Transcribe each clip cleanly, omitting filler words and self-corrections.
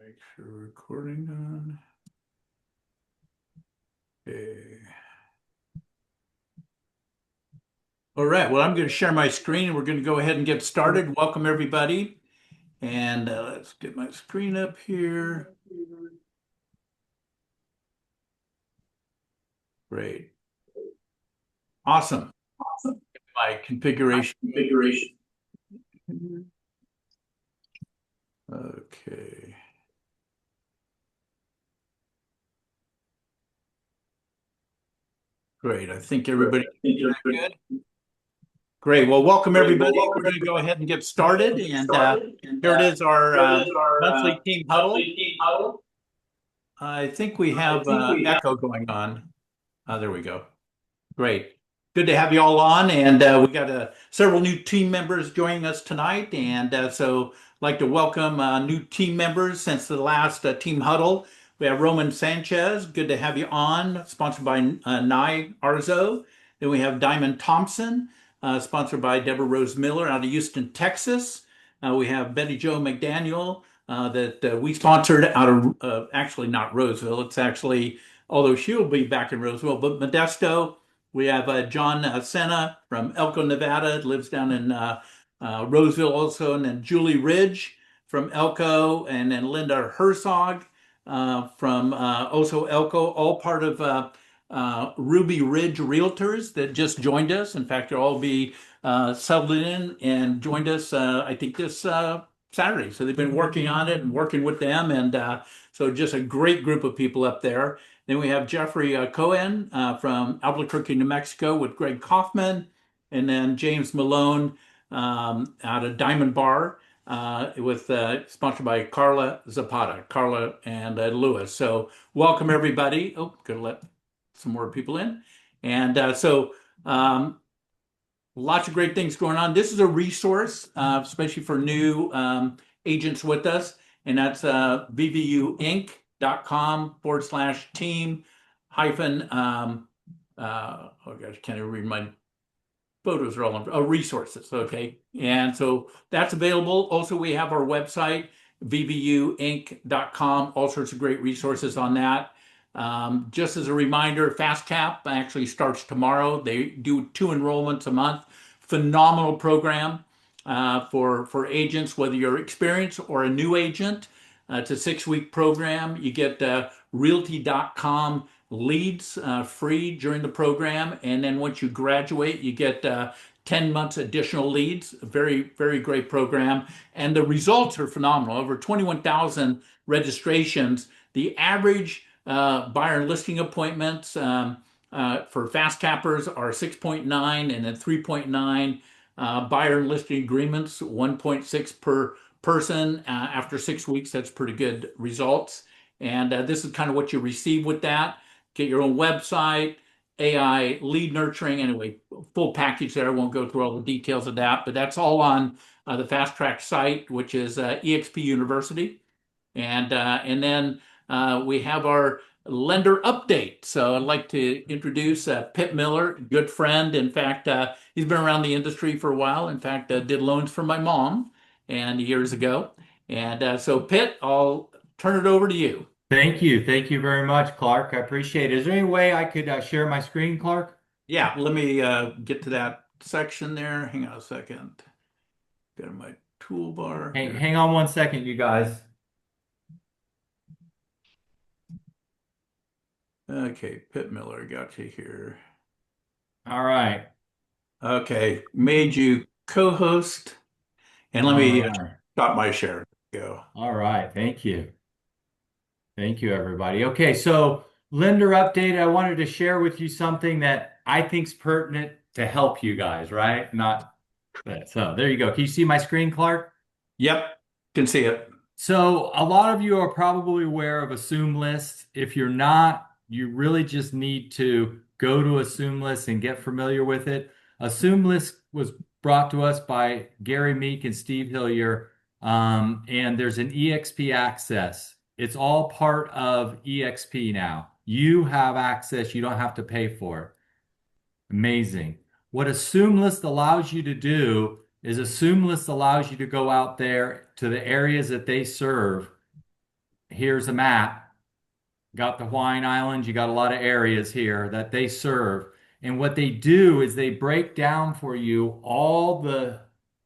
Make sure recording on. Okay. All right. Well, I'm going to share my screen and we're going to go ahead and get started. Welcome, everybody. And let's get my screen up here. Great. Awesome. My configuration. Okay. Great. I think everybody good. Great. Well, welcome everybody. We're going to go ahead and get started. And here it is, our monthly team huddle. I think we have echo going on. There we go. Great. Good to have you all on. And we got several new team members joining us tonight. And so I'd like to welcome new team members since the last team huddle. We have Roman Sanchez. Good to have you on, sponsored by Nye Arzo. Then we have Diamond Thompson, sponsored by Deborah Rose Miller out of Houston, Texas. We have Betty Jo McDaniel that we sponsored out of actually not Roseville. It's actually, although she'll be back in Roseville, but Modesto. We have John Senna from Elko, Nevada, lives down in Roseville also, and then Julie Ridge from Elko, and then Linda Herzog from also Elko, all part of Ruby Ridge Realtors that just joined us. In fact, they'll all be settled in and joined us, I think, this Saturday. So they've been working on it and working with them. And so just a great group of people up there. Then we have Jeffrey Cohen from Albuquerque, New Mexico with Greg Kaufman. And then James Malone out of Diamond Bar with sponsored by Carla Zapata, Carla and Lewis. So welcome everybody. Oh, gonna let some more people in. And lots of great things going on. This is a resource, especially for new agents with us, and that's vvuinc.com/team hyphen, oh gosh, can't even read my photos are all on resources. Okay. And so that's available. Also, we have our website, vvuinc.com, all sorts of great resources on that. Just as a reminder, FastCap actually starts tomorrow. They do 2 enrollments a month. Phenomenal program for agents, whether you're experienced or a new agent. It's a 6-week program. You get realty.com leads free during the program. And then once you graduate, you get 10 months additional leads. Very, very great program. And the results are phenomenal. Over 21,000 registrations. The average buyer and listing appointments for fast cappers are 6.9 and then 3.9. Buyer and listing agreements, 1.6 per person after 6 weeks. That's pretty good results. And this is kind of what you receive with that. Get your own website, AI lead nurturing. Anyway, full package there. I won't go through all the details of that, but that's all on the Fast Track site, which is EXP University. And then we have our lender update. So I'd like to introduce Pitt Miller, good friend. In fact, he's been around the industry for a while. In fact, did loans for my mom and years ago. And so Pitt, I'll turn it over to you. Thank you. Thank you very much, Clark. I appreciate it. Is there any way I could share my screen, Clark? Yeah, let me get to that section there. Hang on a second. Go to my toolbar. Hang on one second, you guys. Okay, Pitt Miller, got you here. All right. Okay, made you co-host, and let All me right. stop my share. Go. All right. Thank you. Thank you, everybody. Okay, so lender update. I wanted to share with you something that I think is pertinent to help you guys, right? Not that. So there you go. Can you see my screen, Clark? Yep, can see it. So a lot of you are probably aware of Assume List. If you're not, you really just need to go to Assume List and get familiar with it. Assume List was brought to us by Gary Meek and Steve Hillier, and there's an EXP access. It's all part of EXP now. You have access. You don't have to pay for it. Amazing. What Assume List allows you to do is Assume List allows you to go out there to the areas that they serve here's a map. Got the Hawaiian Islands, you got a lot of areas here that they serve. And what they do is they break down for you all the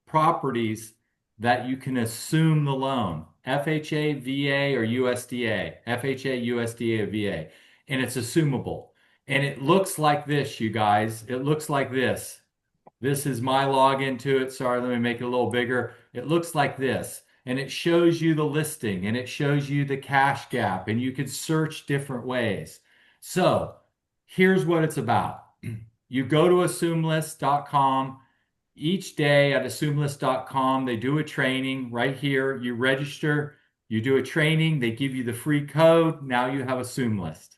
properties that you can assume the loan. FHA, VA, or USDA. FHA, USDA, or VA. And it's assumable. And it looks like this, you guys. It looks like this. This is my login to it. Sorry, let me make it a little bigger. It looks like this. And it shows you the listing and it shows you the cash gap, and you can search different ways. So here's what it's about. You go to assumelist.com. Each day at assumelist.com, they do a training right here. You register, you do a training, they give you the free code. Now you have AssumeList.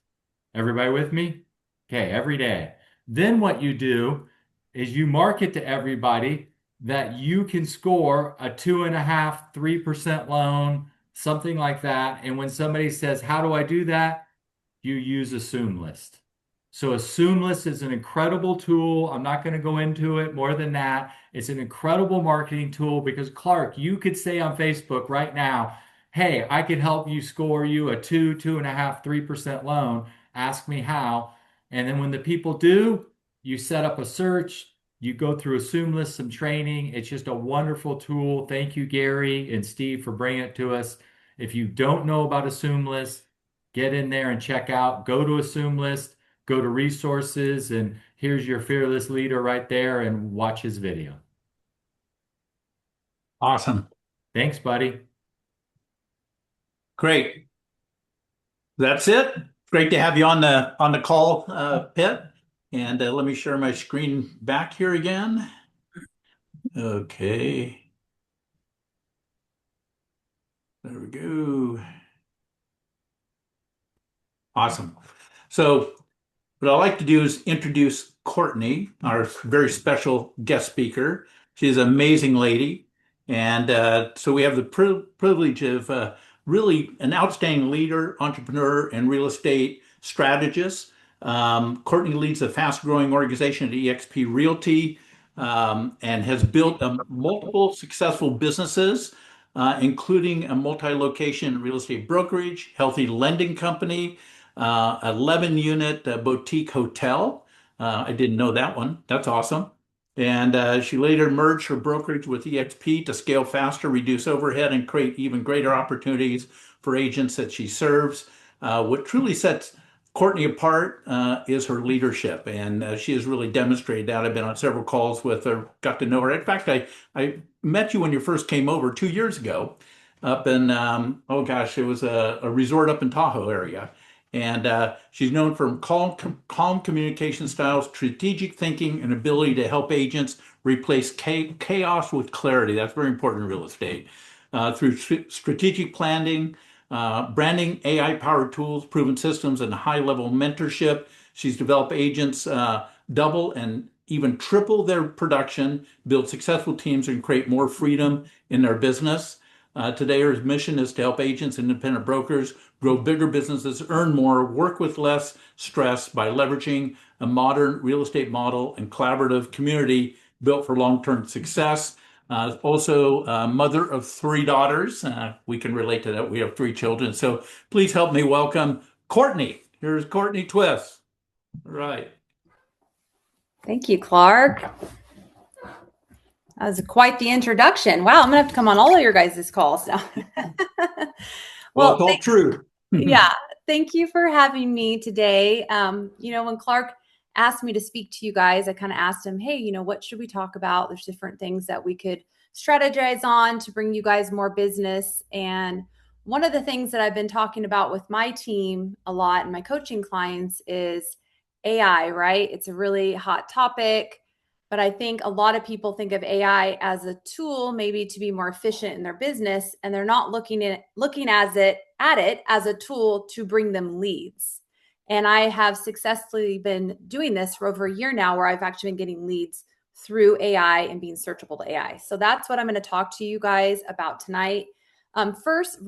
Everybody with me? Okay, every day. Then what you do is you market to everybody that you can score a 2.5%, 3% loan, something like that. And when somebody says, how do I do that? You use AssumeList. So AssumeList is an incredible tool. I'm not going to go into it more than that. It's an incredible marketing tool because, Clark, you could say on Facebook right now, hey, I could help you score you a 2.5%, 3% loan. Ask me how. And then when the people do, you set up a search, you go through AssumeList, some training. It's just a wonderful tool. Thank you, Gary and Steve, for bringing it to us. If you don't know about AssumeList, get in there and check out. Go to AssumeList, go to resources, and here's your fearless leader right there, and watch his video. Awesome. Thanks, buddy. Great. That's it. Great to have you on the call, Pitt. And let me share my screen back here again. Okay. There we go. Awesome. So what I'd like to do is introduce Courtney, our very special guest speaker. She's an amazing lady. And so we have the privilege of really an outstanding leader, entrepreneur, and real estate strategist. Courtney leads a fast-growing organization at eXp Realty and has built multiple successful businesses, including a multi-location real estate brokerage, healthy lending company, 11-unit boutique hotel. I didn't know that one. That's awesome. And she later merged her brokerage with eXp to scale faster, reduce overhead, and create even greater opportunities for agents that she serves. What truly sets Courtney apart is her leadership, and she has really demonstrated that. I've been on several calls with her, got to know her. In fact, I met you when you first came over 2 years ago up in, oh gosh, it was a resort up in Tahoe area. And she's known for calm communication styles, strategic thinking, and ability to help agents replace chaos with clarity. That's very important in real estate. Through strategic planning, branding, AI-powered tools, proven systems, and high-level mentorship, she's developed agents double and even triple their production, build successful teams, and create more freedom in their business. Today, her mission is to help agents and independent brokers grow bigger businesses, earn more, work with less stress by leveraging a modern real estate model and collaborative community built for long-term success. Also, mother of 3 daughters. We can relate to that. We have 3 children. So please help me welcome Courtney. Here's Courtney Twiss. All right. Thank you, Clark. That was quite the introduction. Wow, I'm gonna have to come on all of your guys' calls now. Well, it's all true. Yeah, thank you for having me today. When Clark asked me to speak to you guys, I kind of asked him, hey, what should we talk about? There's different things that we could strategize on to bring you guys more business. And one of the things that I've been talking about with my team a lot and my coaching clients is AI, right? It's a really hot topic. But I think a lot of people think of AI as a tool, maybe to be more efficient in their business, and they're not looking at it as a tool to bring them leads. And I have successfully been doing this for over a year now, where I've actually been getting leads through AI and being searchable to AI. So that's what I'm going to talk to you guys about tonight. First,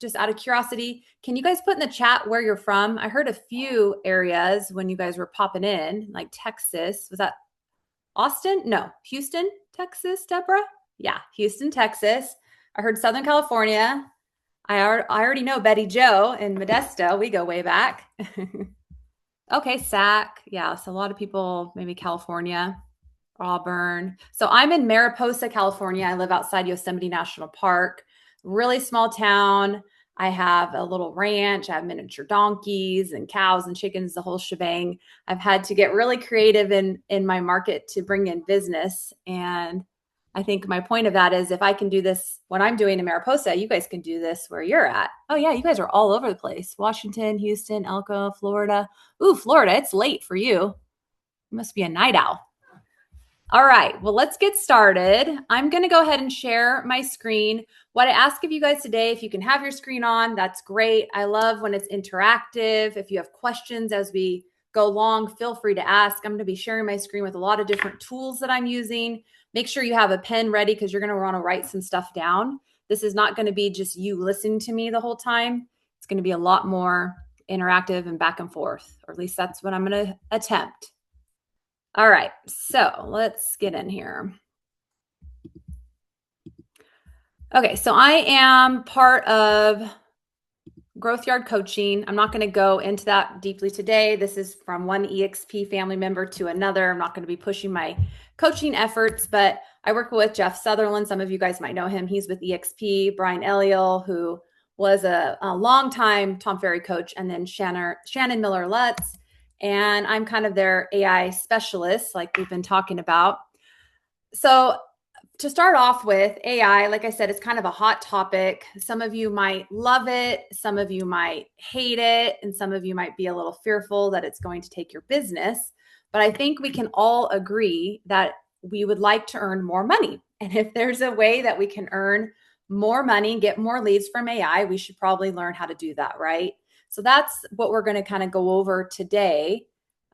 just out of curiosity, can you guys put in the chat where you're from? I heard a few areas when you guys were popping in, like Texas. Was that Austin? No, Houston, Texas, Deborah? Yeah, Houston, Texas. I heard Southern California. I already know Betty Joe in Modesto. We go way back. Okay, SAC. Yeah, so a lot of people, maybe California, Auburn. So I'm in Mariposa, California. I live outside Yosemite National Park. Really small town. I have a little ranch. I have miniature donkeys and cows and chickens, the whole shebang. I've had to get really creative in my market to bring in business. And I think my point of that is if I can do this, what I'm doing in Mariposa, you guys can do this where you're at. Oh yeah, you guys are all over the place. Washington, Houston, Elko, Florida. Ooh, Florida, it's late for you. You must be a night owl. All right, well, let's get started. I'm going to go ahead and share my screen. What I ask of you guys today, if you can have your screen on, that's great. I love when it's interactive. If you have questions as we go along, feel free to ask. I'm going to be sharing my screen with a lot of different tools that I'm using. Make sure you have a pen ready because you're going to want to write some stuff down. This is not going to be just you listening to me the whole time. It's going to be a lot more interactive and back and forth, or at least that's what I'm going to attempt. All right, so let's get in here. Okay, so I am part of Growth Yard Coaching. I'm not going to go into that deeply today. This is from one EXP family member to another. I'm not going to be pushing my coaching efforts, but I work with Jeff Sutherland. Some of you guys might know him. He's with EXP. Brian Eliel, who was a longtime Tom Ferry coach, and then Shannon Miller-Lutz. And I'm kind of their AI specialist, like we've been talking about. So to start off with, AI, like I said, it's kind of a hot topic. Some of you might love it. Some of you might hate it. And some of you might be a little fearful that it's going to take your business. But I think we can all agree that we would like to earn more money. And if there's a way that we can earn more money, get more leads from AI, we should probably learn how to do that, right? So that's what we're going to kind of go over today.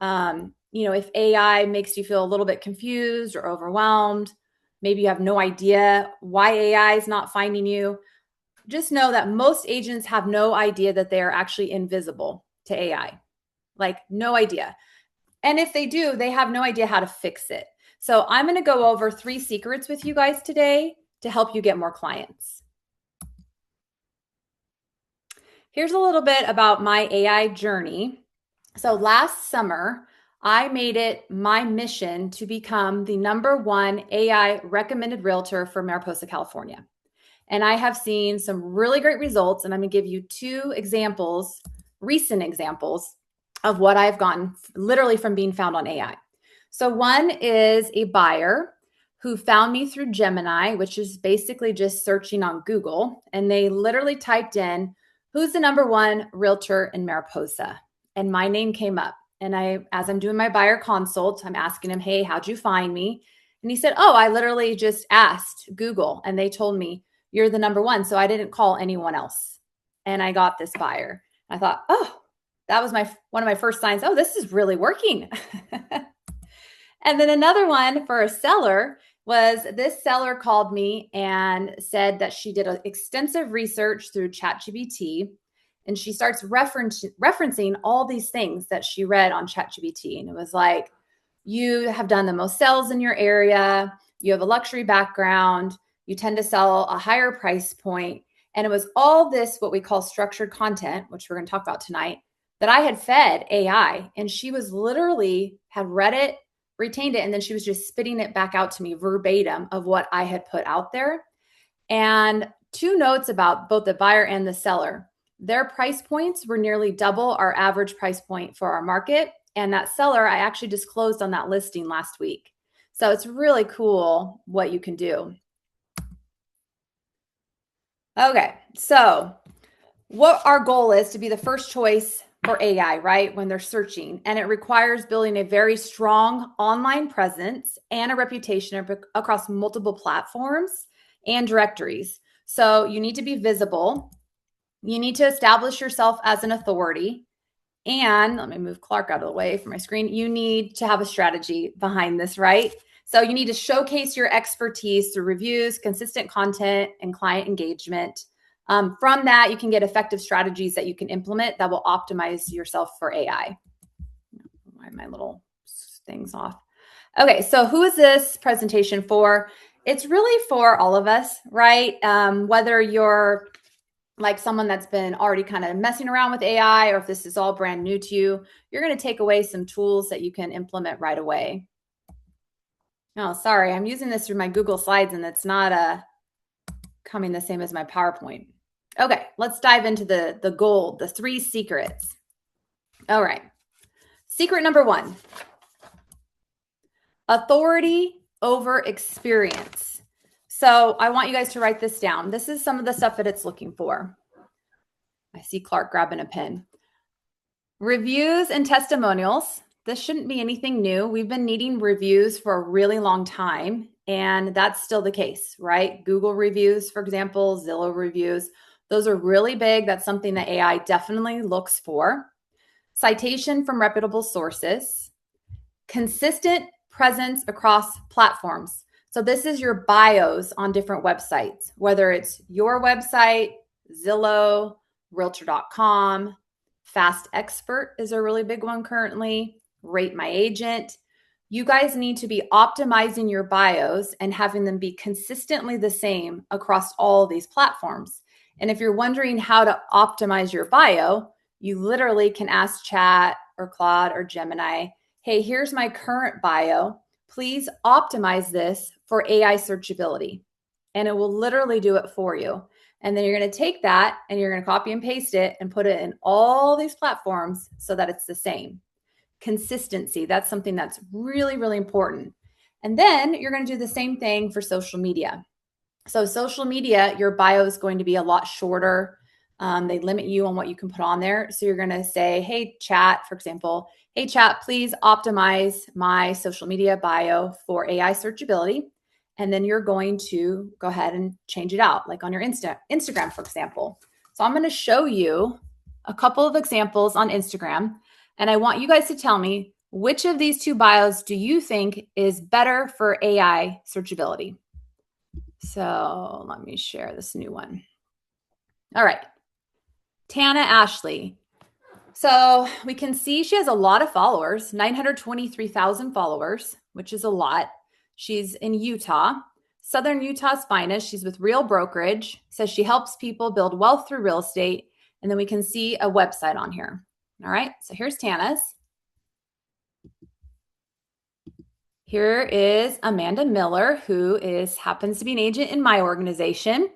If AI makes you feel a little bit confused or overwhelmed, maybe you have no idea why AI is not finding you, just know that most agents have no idea that they are actually invisible to AI. Like no idea. And if they do, they have no idea how to fix it. So I'm going to go over 3 secrets with you guys today to help you get more clients. Here's a little bit about my AI journey. So last summer, I made it my mission to become the #1 AI recommended realtor for Mariposa, California. And I have seen some really great results. And I'm going to give you 2 examples, recent examples of what I've gotten literally from being found on AI. So one is a buyer who found me through Gemini, which is basically just searching on Google. And they literally typed in, who's the #1 realtor in Mariposa? And my name came up. And as I'm doing my buyer consult, I'm asking him, hey, how'd you find me? And he said, oh, I literally just asked Google and they told me you're the #1. So I didn't call anyone else. And I got this buyer. I thought, oh, that was one of my first signs. Oh, this is really working. And then another one for a seller was this seller called me and said that she did extensive research through ChatGPT, and she starts referencing all these things that she read on ChatGPT. And it was like, you have done the most sales in your area, you have a luxury background, you tend to sell a higher price point. And it was all this, what we call structured content, which we're going to talk about tonight, that I had fed AI. And she was literally had read it, retained it, and then she was just spitting it back out to me verbatim of what I had put out there. And 2 notes about both the buyer and the seller. Their price points were nearly double our average price point for our market. And that seller, I actually disclosed on that listing last week. So it's really cool what you can do. Okay, so what our goal is to be the first choice for AI, right? When they're searching, and it requires building a very strong online presence and a reputation across multiple platforms and directories. So you need to be visible. You need to establish yourself as an authority. And let me move Clark out of the way from my screen. You need to have a strategy behind this, right? So you need to showcase your expertise through reviews, consistent content, and client engagement. From that, you can get effective strategies that you can implement that will optimize yourself for AI. Why are my little things off? Okay, so who is this presentation for? It's really for all of us, right? Whether you're like someone that's been already kind of messing around with AI, or if this is all brand new to you, you're going to take away some tools that you can implement right away. Oh, sorry, I'm using this through my Google Slides and it's not coming the same as my PowerPoint. Okay, let's dive into the gold, the 3 secrets. All right. Secret number 1, authority over experience. So I want you guys to write this down. This is some of the stuff that it's looking for. I see Clark grabbing a pen. Reviews and testimonials. This shouldn't be anything new. We've been needing reviews for a really long time, and that's still the case, right? Google reviews, for example, Zillow reviews. Those are really big. That's something that AI definitely looks for. Citation from reputable sources. Consistent presence across platforms. So this is your bios on different websites, whether it's your website, Zillow, Realtor.com, Fast Expert is a really big one currently, Rate My Agent. You guys need to be optimizing your bios and having them be consistently the same across all these platforms. And if you're wondering how to optimize your bio, you literally can ask Chat or Claude or Gemini, hey, here's my current bio. Please optimize this for AI searchability. And it will literally do it for you. And then you're going to take that and you're going to copy and paste it and put it in all these platforms so that it's the same. Consistency, that's something that's really, really important. And then you're going to do the same thing for social media. So social media, your bio is going to be a lot shorter. They limit you on what you can put on there. So you're going to say, hey, Chat, for example, hey, Chat, please optimize my social media bio for AI searchability. And then you're going to go ahead and change it out, like on your Instagram, for example. So I'm going to show you a couple of examples on Instagram. And I want you guys to tell me which of these 2 bios do you think is better for AI searchability? So let me share this new one. All right. Tana Ashley. So we can see she has a lot of followers, 923,000 followers, which is a lot. She's in Utah, Southern Utah's finest. She's with Real Brokerage, says she helps people build wealth through real estate. And then we can see a website on here. All right, so here's Tana's. Here is Amanda Miller, who happens to be an agent in my organization.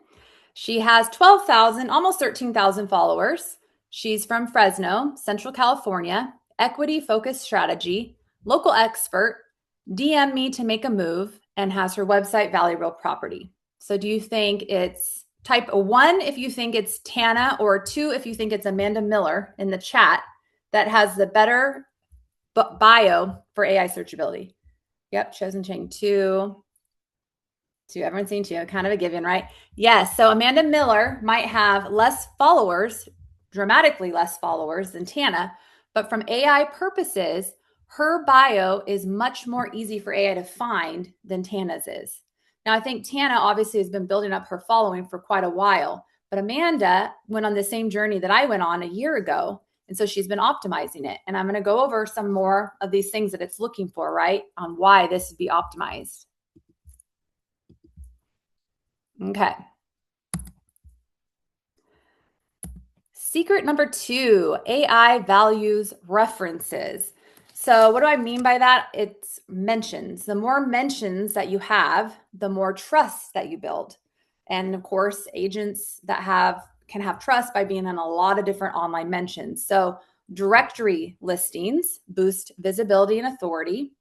She has 12,000, almost 13,000 followers. She's from Fresno, Central California, equity-focused strategy, local expert, DM me to make a move, and has her website, Valley Real Property. So do you think it's type 1 if you think it's Tana, or 2 if you think it's Amanda Miller in the chat that has the better bio for AI searchability? Yep, chosen chain 2. Everyone's seen 2, kind of a given, right? Yes, so Amanda Miller might have less followers, dramatically less followers than Tana, but from AI purposes, her bio is much more easy for AI to find than Tana's is. Now, I think Tana obviously has been building up her following for quite a while, but Amanda went on the same journey that I went on a year ago. And so she's been optimizing it. And I'm going to go over some more of these things that it's looking for, right? On why this would be optimized. Okay. Secret number 2, AI values references. So what do I mean by that? It's mentions. The more mentions that you have, the more trust that you build. And of course, agents that can have trust by being in a lot of different online mentions. So directory listings boost visibility and authority.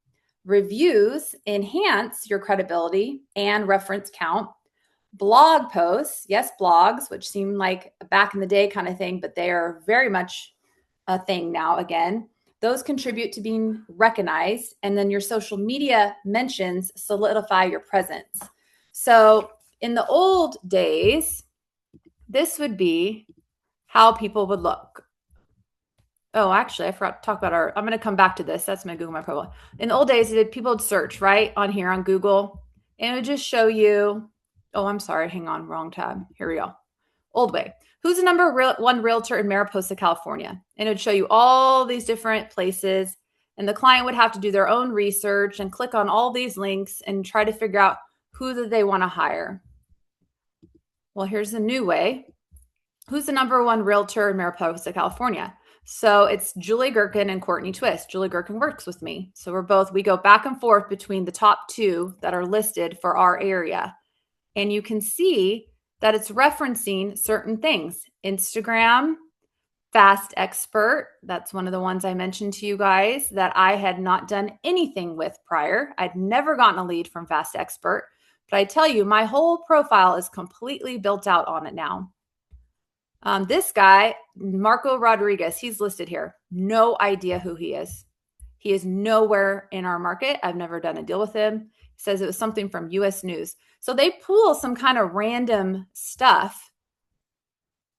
Reviews enhance your credibility and reference count. Blog posts, yes, blogs, which seem like a back in the day kind of thing, but they are very much a thing now again. Those contribute to being recognized. And then your social media mentions solidify your presence. So in the old days, this would be how people would look. Oh, actually, I forgot to talk about I'm going to come back to this. That's my Google My Profile. In the old days, people would search, right, on here on Google, and it would just show you, oh, I'm sorry, hang on, wrong tab. Here we go. Old way. Who's the number 1 realtor in Mariposa, California? And it would show you all these different places, and the client would have to do their own research and click on all these links and try to figure out who that they want to hire. Well, here's the new way. who's the number one realtor in Mariposa, California? So it's Julie Gherkin and Courtney Twiss. Julie Gherkin works with me. So we go back and forth between the top two that are listed for our area. And you can see that it's referencing certain things. Instagram, Fast Expert. That's one of the ones I mentioned to you guys that I had not done anything with prior. I'd never gotten a lead from Fast Expert, but I tell you, my whole profile is completely built out on it now. This guy, Marco Rodriguez, he's listed here. No idea who he is. He is nowhere in our market. I've never done a deal with him. He says it was something from US News. So they pull some kind of random stuff,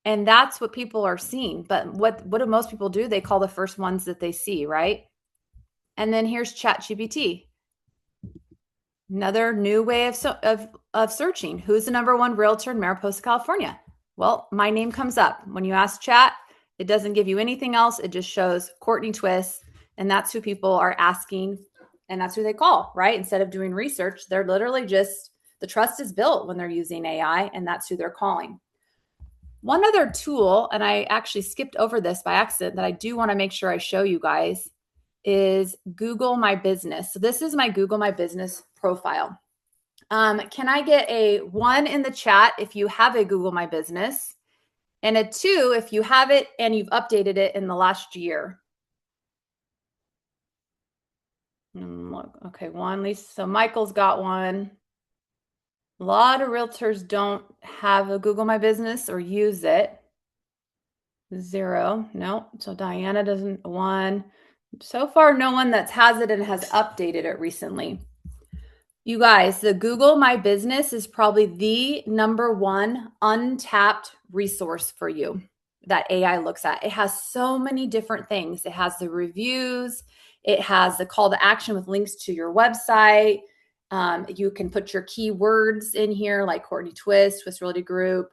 and that's what people are seeing. But what do most people do? They call the first ones that they see, right? And then here's ChatGPT. Another new way of searching. Who's the number one realtor in Mariposa, California? Well, my name comes up. When you ask chat, it doesn't give you anything else. It just shows Courtney Twiss, and that's who people are asking, and that's who they call, right? Instead of doing research, they're literally just, the trust is built when they're using AI, and that's who they're calling. One other tool, and I actually skipped over this by accident, that I do want to make sure I show you guys, is Google My Business. So this is my Google My Business profile. Can I get a 1 in the chat if you have a Google My Business, and a 2 if you have it and you've updated it in the last year? Okay, 1, Lisa. So Michael's got 1. A lot of realtors don't have a Google My Business or use it. 0, no. So Diana doesn't. 1. So far, no one that has it and has updated it recently. You guys, the Google My Business is probably the number one untapped resource for you that AI looks at. It has so many different things. It has the reviews. It has the call to action with links to your website. You can put your keywords in here, like Courtney Twiss, Twiss Realty Group.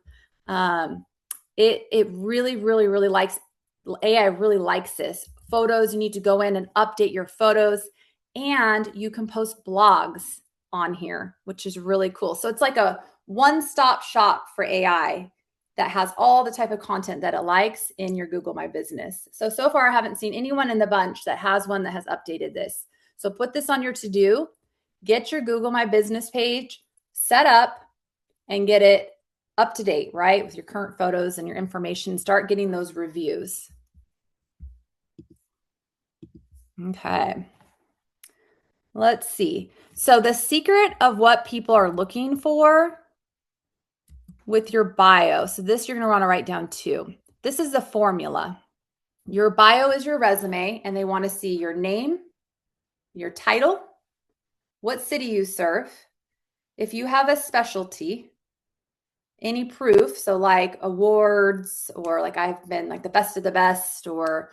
It really, really, really likes, AI really likes this. Photos, you need to go in and update your photos, and you can post blogs on here, which is really cool. So it's like a one-stop shop for AI that has all the type of content that it likes in your Google My Business. So far, I haven't seen anyone in the bunch that has one that has updated this. So put this on your to-do, get your Google My Business page set up, and get it up to date, right? With your current photos and your information, start getting those reviews. Okay. Let's see. So the secret of what people are looking for with your bio. So this you're going to want to write down too. This is the formula. Your bio is your resume, and they want to see your name, your title, what city you serve, if you have a specialty, any proof. So like awards, or like I've been like the best of the best, or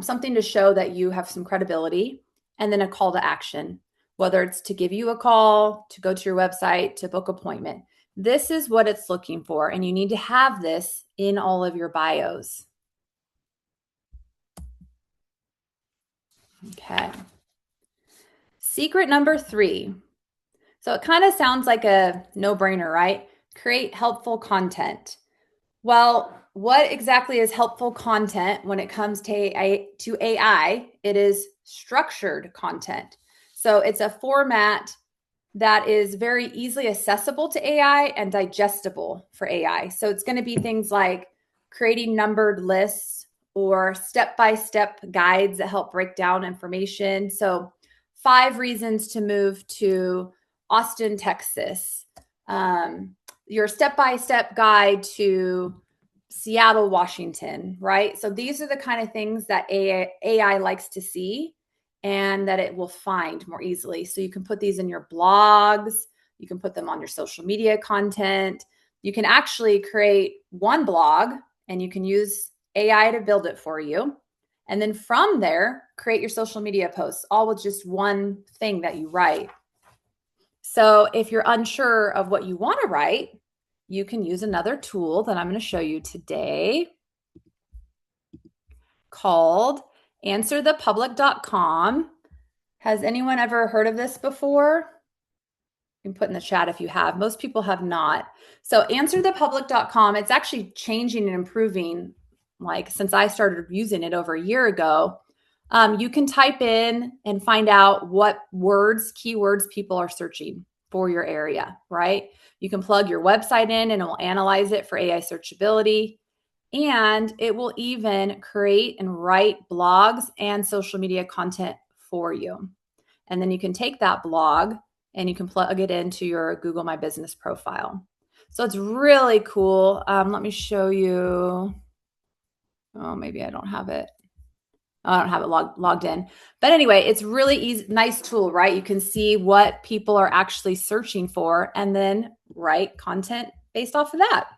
something to show that you have some credibility, and then a call to action, whether it's to give you a call, to go to your website, to book appointment. This is what it's looking for, and you need to have this in all of your bios. Okay. Secret number 3. So it kind of sounds like a no-brainer, right? Create helpful content. Well, what exactly is helpful content when it comes to AI? It is structured content. So it's a format that is very easily accessible to AI and digestible for AI. So it's going to be things like creating numbered lists or step-by-step guides that help break down information. So 5 reasons to move to Austin, Texas. Your step-by-step guide to Seattle, Washington, right? So these are the kind of things that AI likes to see and that it will find more easily. So you can put these in your blogs. You can put them on your social media content. You can actually create one blog, and you can use AI to build it for you. And then from there, create your social media posts, all with just one thing that you write. So if you're unsure of what you want to write, you can use another tool that I'm going to show you today called answerthepublic.com. Has anyone ever heard of this before? You can put in the chat if you have. Most people have not. So answerthepublic.com, it's actually changing and improving. Like since I started using it over a year ago, you can type in and find out what keywords people are searching for your area, right? You can plug your website in and it will analyze it for AI searchability. And it will even create and write blogs and social media content for you. And then you can take that blog and you can plug it into your Google My Business profile. So it's really cool. Let me show you. Oh, maybe I don't have it. I don't have it logged in. But anyway, it's really easy, nice tool, right? You can see what people are actually searching for and then write content based off of that.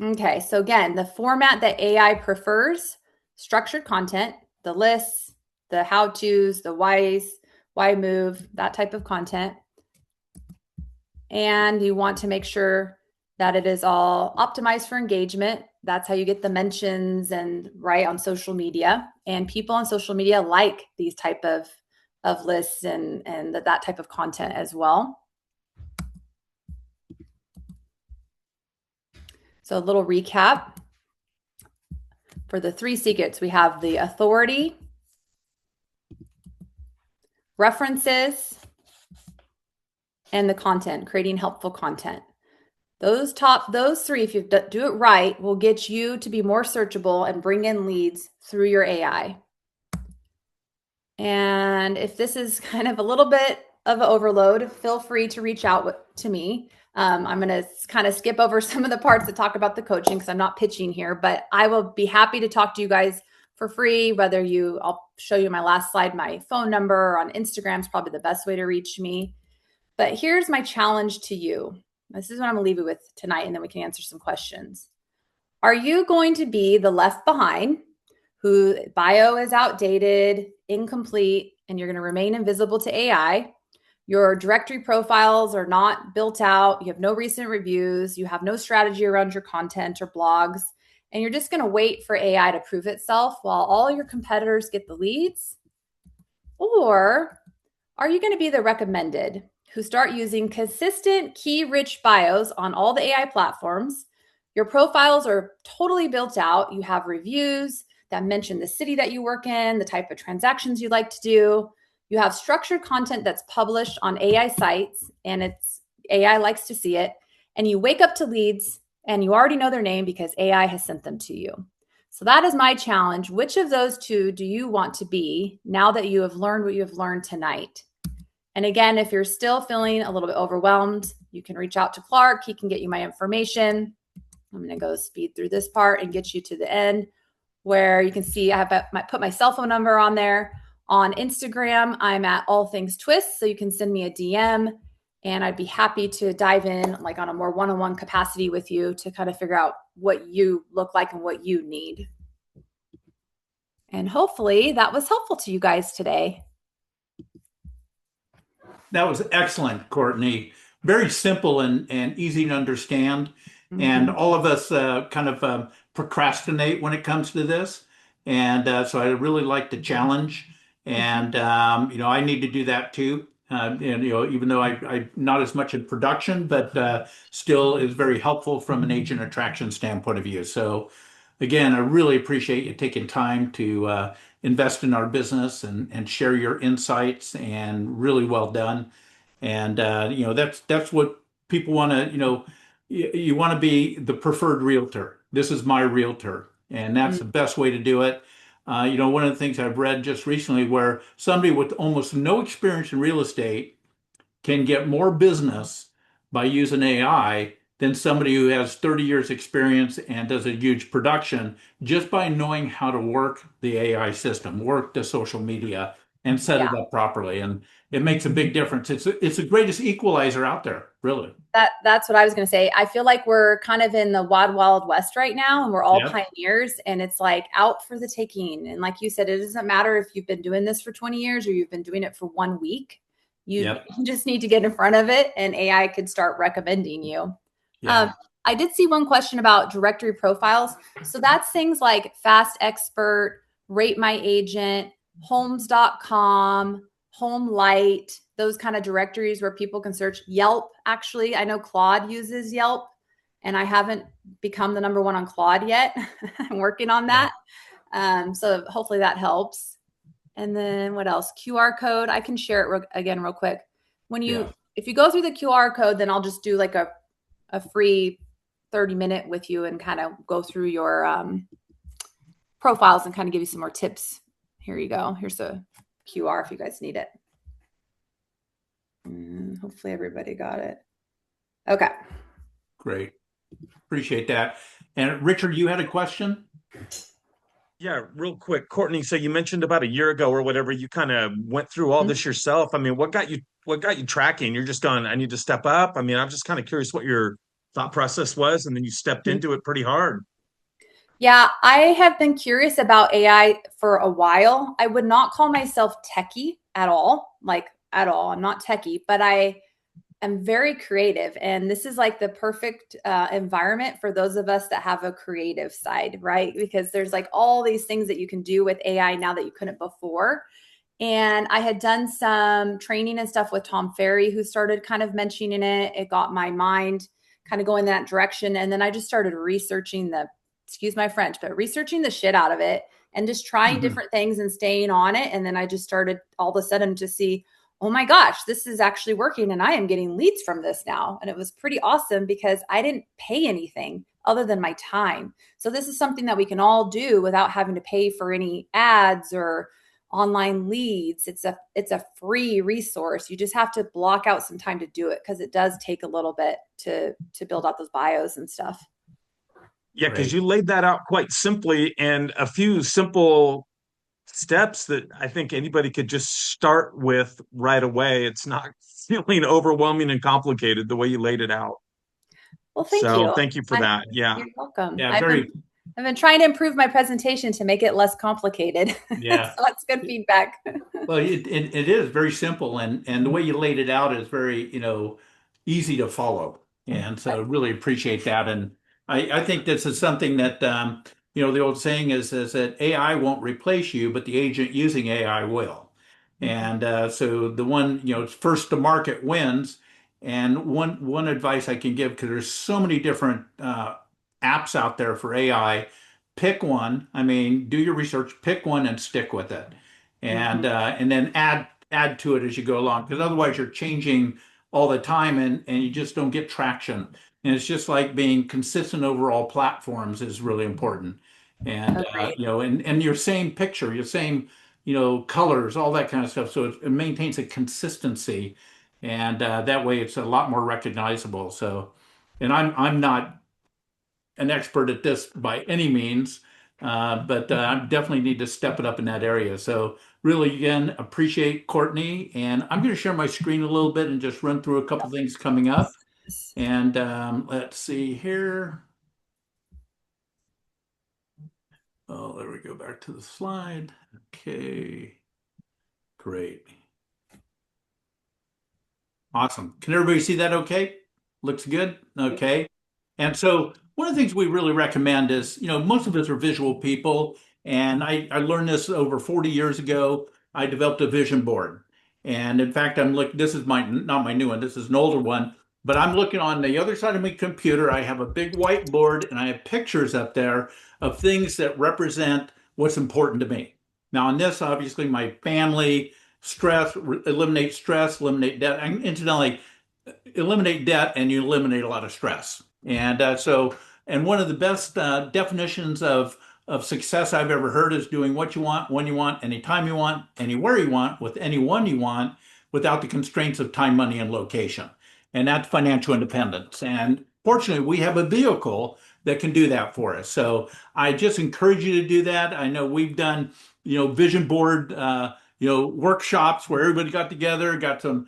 Okay, so again, the format that AI prefers, structured content, the lists, the how-tos, the whys, why move, that type of content. And you want to make sure that it is all optimized for engagement. That's how you get the mentions and right on social media. And people on social media like these type of lists and that type of content as well. So a little recap. For the 3 secrets, we have the authority, references, and the content, creating helpful content. Those 3, if you do it right, will get you to be more searchable and bring in leads through your AI. And if this is kind of a little bit of an overload, feel free to reach out to me. I'm going to kind of skip over some of the parts that talk about the coaching because I'm not pitching here, but I will be happy to talk to you guys for free, I'll show you my last slide, my phone number on Instagram is probably the best way to reach me. But here's my challenge to you. This is what I'm going to leave you with tonight, and then we can answer some questions. Are you going to be the left behind who bio is outdated, incomplete, and you're going to remain invisible to AI? Your directory profiles are not built out. You have no recent reviews. You have no strategy around your content or blogs. And you're just going to wait for AI to prove itself while all your competitors get the leads? Or are you going to be the recommended who start using consistent key-rich bios on all the AI platforms? Your profiles are totally built out. You have reviews that mention the city that you work in, the type of transactions you like to do. You have structured content that's published on AI sites, and AI likes to see it. And you wake up to leads, and you already know their name because AI has sent them to you. So that is my challenge. Which of those 2 do you want to be now that you have learned what you have learned tonight? And again, if you're still feeling a little bit overwhelmed, you can reach out to Clark. He can get you my information. I'm going to go speed through this part and get you to the end where you can see I put my cell phone number on there. On Instagram, I'm at All Things Twiss, so you can send me a DM, and I'd be happy to dive in like on a more one-on-one capacity with you to kind of figure out what you look like and what you need. And hopefully that was helpful to you guys today. That was excellent, Courtney. Very simple and easy to understand. Mm-hmm. And all of us kind of procrastinate when it comes to this. And so I really like the challenge. And, I need to do that too. And, even though I not as much in production, but still is very helpful from an agent attraction standpoint of view. So again, I really appreciate you taking time to invest in our business and share your insights, and really well done. And, that's what people want to, you want to be the preferred realtor. This is my realtor, and that's the best way to do it. One of the things I've read just recently where somebody with almost no experience in real estate can get more business by using AI than somebody who has 30 years experience and does a huge production just by knowing how to work the AI system, work the social media, and set it up properly. And it makes a big difference. It's the greatest equalizer out there, really. That's what I was going to say. I feel like we're kind of in the wild, wild west right now, and we're all pioneers, and it's like out for the taking. And like you said, it doesn't matter if you've been doing this for 20 years or you've been doing it for 1 week. You just need to get in front of it, and AI could start recommending you. Yeah. I did see one question about directory profiles. So that's things like Fast Expert, Rate My Agent, Homes.com, Home Light, those kind of directories where people can search. Yelp, actually, I know Claude uses Yelp, and I haven't become the number one on Claude yet. I'm working on that. So hopefully that helps. And then what else? QR code. I can share it again real quick. If you go through the QR code, then I'll just do like a free 30-minute with you and kind of go through your profiles and kind of give you some more tips. Here you go. Here's the QR if you guys need it. Hopefully everybody got it. Okay. Great. Appreciate that. And Richard, you had a question? Yeah, real quick, Courtney. So you mentioned about a year ago or whatever, you kind of went through all this yourself. I mean, what got you tracking? You're just going, I need to step up. I mean, I'm just kind of curious what your thought process was, and then you stepped into it pretty hard. Yeah, I have been curious about AI for a while. I would not call myself techie at all, I'm not techie, but I am very creative. And this is like the perfect environment for those of us that have a creative side, right? Because there's like all these things that you can do with AI now that you couldn't before. And I had done some training and stuff with Tom Ferry, who started kind of mentioning it. It got my mind kind of going that direction. And then I just started researching excuse my French, but researching the shit out of it and just trying different things and staying on it. And then I just started all of a sudden to see, oh my gosh, this is actually working and I am getting leads from this now. And it was pretty awesome because I didn't pay anything other than my time. So this is something that we can all do without having to pay for any ads or online leads. It's a free resource. You just have to block out some time to do it because it does take a little bit to build out those bios and stuff. Yeah, because you laid that out quite simply, and a few simple steps that I think anybody could just start with right away. It's not feeling overwhelming and complicated the way you laid it out. Well, thank you. Thank you for that. Yeah. You're welcome. Yeah, I've been trying to improve my presentation to make it less complicated. Yeah. So that's good feedback. Well, it is very simple, and the way you laid it out is very, easy to follow. And so really appreciate that. And I think this is something that, the old saying is that AI won't replace you, but the agent using AI will. And so the one, first to market wins. And one advice I can give, because there's so many different apps out there for AI, pick one. I mean, do your research, pick one and stick with it. And then add to it as you go along, because otherwise you're changing all the time and you just don't get traction. And it's just like being consistent over all platforms is really important. And and your same picture, your same colors, all that kind of stuff. So it maintains a consistency, and that way it's a lot more recognizable. So, and I'm not an expert at this by any means, but I definitely need to step it up in that area. So really, again, appreciate Courtney. And I'm going to share my screen a little bit and just run through a couple things coming up. And let's see here. Oh, there we go. Back to the slide. Okay. Great. Awesome. Can everybody see that okay? Looks good? Okay. And so one of the things we really recommend is, most of us are visual people. And I learned this over 40 years ago. I developed a vision board. And in fact, this is not my new one. This is an older one. But I'm looking on the other side of my computer. I have a big whiteboard and I have pictures up there of things that represent what's important to me. Now, in this, obviously, my family, eliminate stress, eliminate debt. And incidentally, eliminate debt and you eliminate a lot of stress. And and one of the best definitions of success I've ever heard is doing what you want, when you want, anytime you want, anywhere you want, with anyone you want, without the constraints of time, money, and location. And that's financial independence. And fortunately, we have a vehicle that can do that for us. So I just encourage you to do that. I know we've done, vision board, workshops where everybody got together, got some,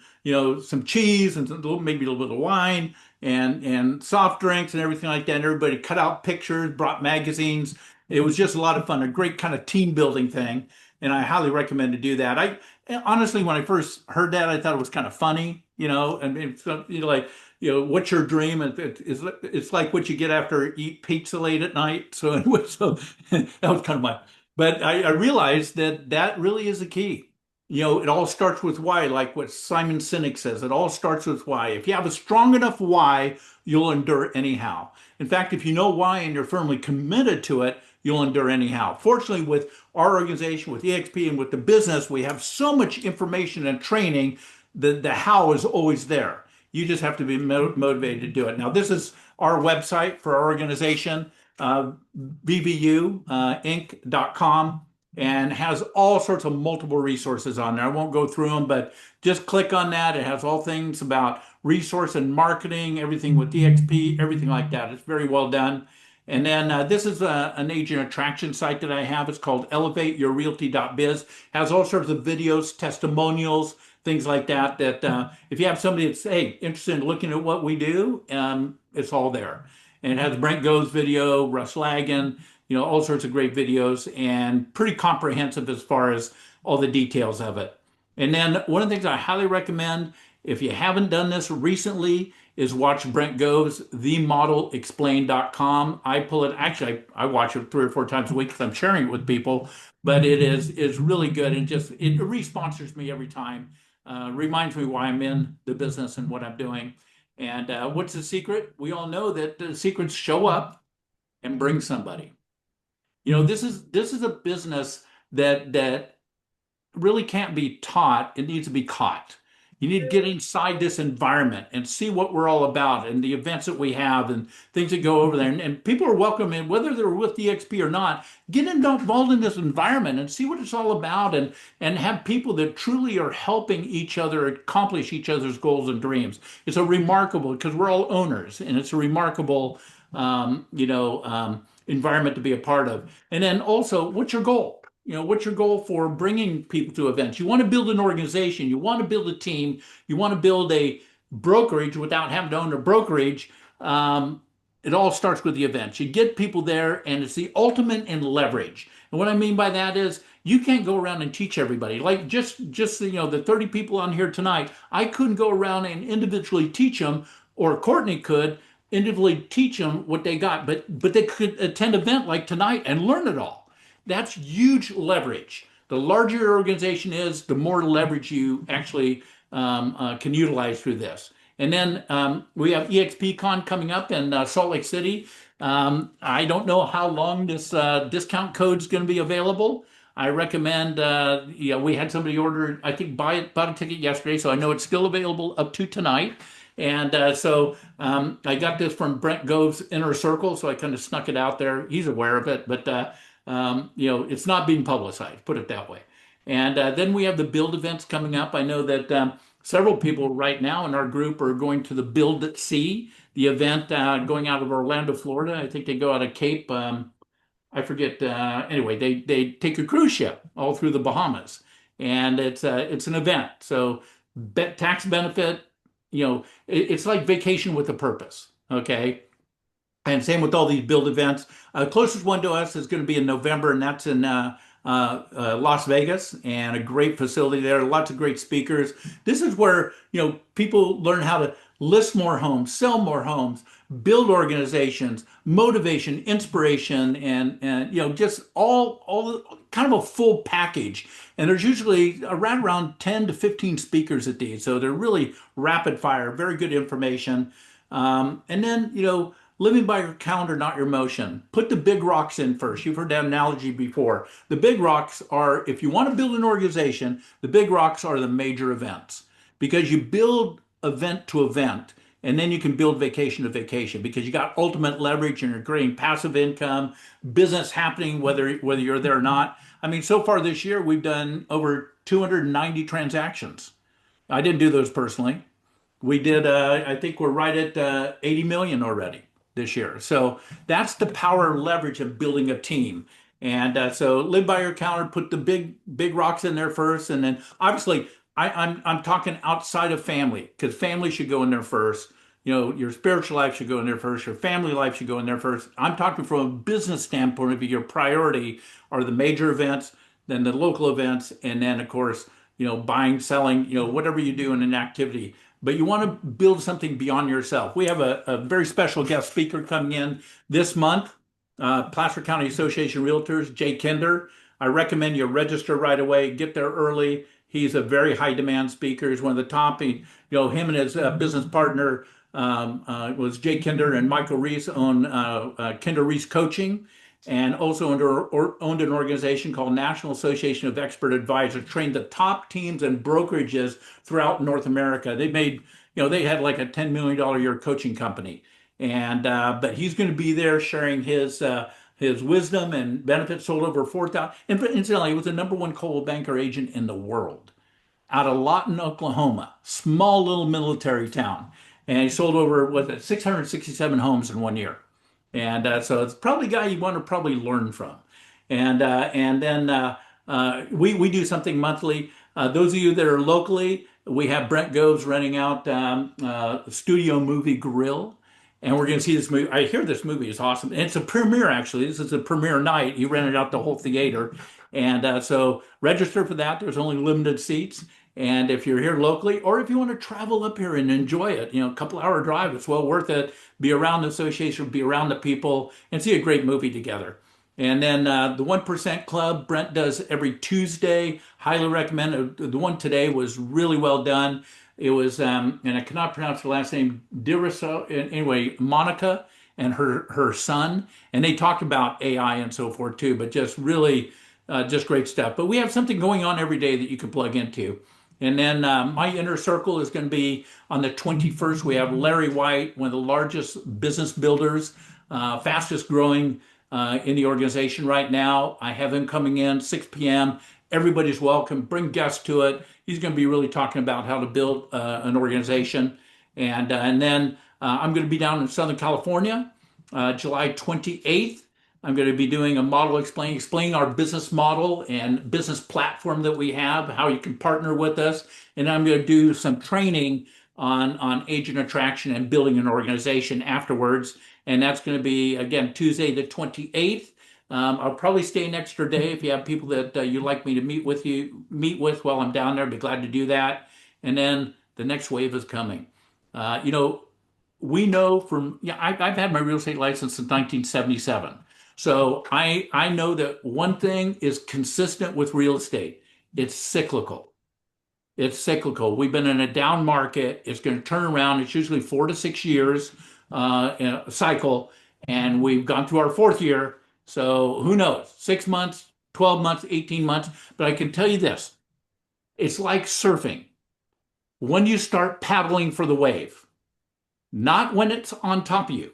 some cheese and maybe a little bit of wine and soft drinks and everything like that. And everybody cut out pictures, brought magazines. It was just a lot of fun, a great kind of team building thing. And I highly recommend to do that. Honestly, when I first heard that, I thought it was kind of funny, and it's, what's your dream? It's like what you get after you eat pizza late at night. So anyway, that was kind of but I realized that really is the key. it all starts with why, like what Simon Sinek says. It all starts with why. If you have a strong enough why, you'll endure anyhow. In fact, if you know why and you're firmly committed to it, you'll endure anyhow. Fortunately, with our organization, with EXP, and with the business, we have so much information and training that the how is always there. You just have to be motivated to do it. Now, this is our website for our organization, bvuinc.com, and has all sorts of multiple resources on there. I won't go through them, but just click on that. It has all things about resource and marketing, everything with DXP, everything like that. It's very well done. And then this is an agent attraction site that I have. It's called elevateyourrealty.biz. Has all sorts of videos, testimonials, things like that. That if you have somebody that's interested in looking at what we do, it's all there. And it has Brent Go's video, Russ Lagan, all sorts of great videos, and pretty comprehensive as far as all the details of it. And then one of the things I highly recommend, if you haven't done this recently, is watch Brent Go's themodelexplained.com. I pull it, actually, I watch it 3 or 4 times a week because I'm sharing it with people, but it is really good, and it re-sponsors me every time. Reminds me why I'm in the business and what I'm doing. And what's the secret? We all know that the secrets show up and bring somebody. This is a business that really can't be taught. It needs to be caught. You need to get inside this environment and see what we're all about and the events that we have and things that go over there. And people are welcome in, whether they're with DXP or not, get involved in this environment and see what it's all about, and have people that truly are helping each other accomplish each other's goals and dreams. It's a remarkable, because we're all owners, and it's a remarkable, environment to be a part of. And then also, what's your goal? What's your goal for bringing people to events? You want to build an organization. You want to build a team. You want to build a brokerage without having to own a brokerage. It all starts with the events. You get people there, and it's the ultimate in leverage. And what I mean by that is you can't go around and teach everybody. Like just the 30 people on here tonight, I couldn't go around and individually teach them, or Courtney could individually teach them what they got, but they could attend an event like tonight and learn it all. That's huge leverage. The larger your organization is, the more leverage you actually can utilize through this. And then we have EXPCon coming up in Salt Lake City. I don't know how long this discount code is going to be available. I recommend, we had somebody order, I think, bought a ticket yesterday, so I know it's still available up to tonight. And so I got this from Brent Gove's Inner Circle, so I kind of snuck it out there. He's aware of it, but it's not being publicized, put it that way. And then we have the build events coming up. I know that several people right now in our group are going to the Build at Sea, the event going out of Orlando, Florida. I think they go out of Cape. I forget. Anyway, they take a cruise ship all through the Bahamas, and it's an event. So tax benefit. It's like vacation with a purpose. Okay. And same with all these build events. Closest one to us is going to be in November, and that's in Las Vegas, and a great facility there. Lots of great speakers. This is where people learn how to list more homes, sell more homes, build organizations, motivation, inspiration, and just all kind of a full package. And there's usually around 10 to 15 speakers at these, so they're really rapid fire, very good information. And then living by your calendar, not your motion. Put the big rocks in first. You've heard that analogy before. The big rocks are, if you want to build an organization, the big rocks are the major events, because you build event to event, and then you can build vacation to vacation, because you got ultimate leverage and you're creating passive income, business happening whether you're there or not. I mean, so far this year, we've done over 290 transactions. I didn't do those personally. We did, I think we're right at 80 million already this year. So that's the power and leverage of building a team. And so live by your calendar, put the big rocks in there first. And then obviously I'm talking outside of family, because family should go in there first. Your spiritual life should go in there first. Your family life should go in there first. I'm talking from a business standpoint of view. Your priority are the major events, then the local events, and then of course, buying, selling, whatever you do in an activity. But you want to build something beyond yourself. We have a very special guest speaker coming in this month, Placer County Association Realtors, Jay Kinder. I recommend you register right away, get there early. He's a very high demand speaker. He's one of the top. Him and his business partner was Jay Kinder and Michael Reese own Kinder Reese Coaching, and also owned an organization called National Association of Expert Advisors, trained the top teams and brokerages throughout North America. They had like a $10 million a year coaching company. And but he's going to be there sharing his wisdom and benefits. Sold over 4,000. And incidentally, he was the #1 Coldwell Banker agent in the world out of Lawton, Oklahoma, small little military town. And he sold over, was it 667 homes in 1 year. And so it's probably a guy you want to probably learn from. And then we do something monthly. Those of you that are locally, we have Brent Goves renting out Studio Movie Grill. And we're going to see this movie. I hear this movie is awesome. And it's a premiere, actually. This is a premiere night. He rented out the whole theater. And so register for that. There's only limited seats. And if you're here locally, or if you want to travel up here and enjoy it, a couple hour drive, it's well worth it. Be around the association, be around the people, and see a great movie together. And then the 1% Club, Brent does every Tuesday. Highly recommend it. The one today was really well done. It was, and I cannot pronounce her last name, Diriso, anyway, Monica and her son. And they talked about AI and so forth too, but just really, just great stuff. But we have something going on every day that you can plug into. And then my inner circle is going to be on the 21st. We have Larry White, one of the largest business builders, fastest growing in the organization right now. I have him coming in 6 p.m. Everybody's welcome. Bring guests to it. He's going to be really talking about how to build an organization. And then I'm going to be down in Southern California, July 28th. I'm going to be doing a model explaining our business model and business platform that we have, how you can partner with us. And I'm going to do some training on agent attraction and building an organization afterwards. And that's going to be, again, Tuesday the 28th. I'll probably stay an extra day if you have people that you'd like me to meet with while I'm down there. I'd be glad to do that. And then the next wave is coming. We know I've had my real estate license since 1977. So I know that one thing is consistent with real estate. It's cyclical. It's cyclical. We've been in a down market. It's going to turn around. It's usually 4 to 6 years in a cycle. And we've gone through our 4th year. So who knows? 6 months, 12 months, 18 months. But I can tell you this. It's like surfing. When you start paddling for the wave, not when it's on top of you.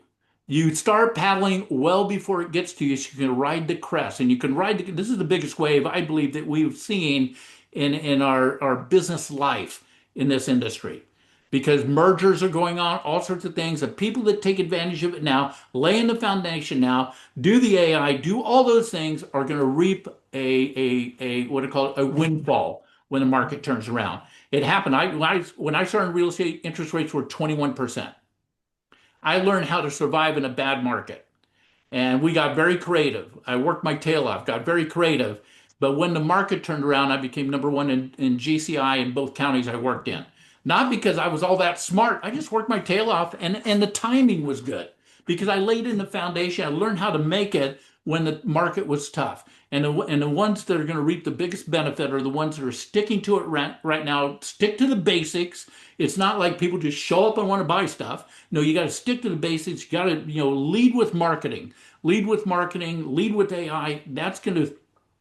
You start paddling well before it gets to you so you can ride the crest. And you can this is the biggest wave I believe that we've seen in our business life in this industry. Because mergers are going on, all sorts of things. The people that take advantage of it now, lay in the foundation now, do the AI, do all those things, are going to reap a windfall when the market turns around. It happened. When I started in real estate, interest rates were 21%. I learned how to survive in a bad market. And we got very creative. I worked my tail off, got very creative. But when the market turned around, I became #1 in GCI in both counties I worked in. Not because I was all that smart. I just worked my tail off, and the timing was good because I laid in the foundation. I learned how to make it when the market was tough. And the ones that are going to reap the biggest benefit are the ones that are sticking to it right now. Stick to the basics. It's not like people just show up and want to buy stuff. No, you got to stick to the basics. You got to lead with marketing. Lead with marketing. Lead with AI. That's going to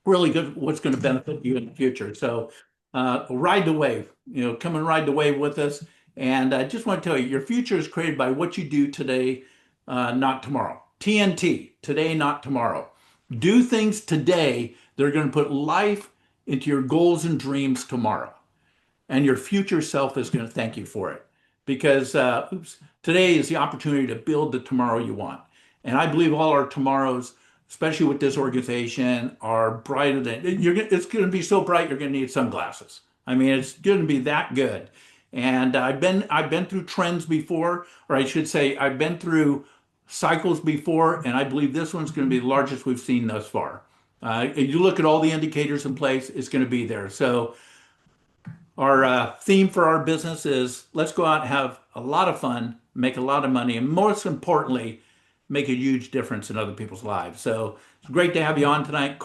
really good. What's going to benefit you in the future. So ride the wave. Come and ride the wave with us. And I just want to tell you, your future is created by what you do today, not tomorrow. TNT, today, not tomorrow. Do things today that are going to put life into your goals and dreams tomorrow. And your future self is going to thank you for it. Because today is the opportunity to build the tomorrow you want. And I believe all our tomorrows, especially with this organization, are brighter than it's going to be so bright you're going to need sunglasses. I mean, it's going to be that good. And I've been through trends before, or I should say, I've been through cycles before, and I believe this one's going to be the largest we've seen thus far. If you look at all the indicators in place, it's going to be there. So our theme for our business is let's go out and have a lot of fun, make a lot of money, and most importantly, make a huge difference in other people's lives. So it's great to have you on tonight.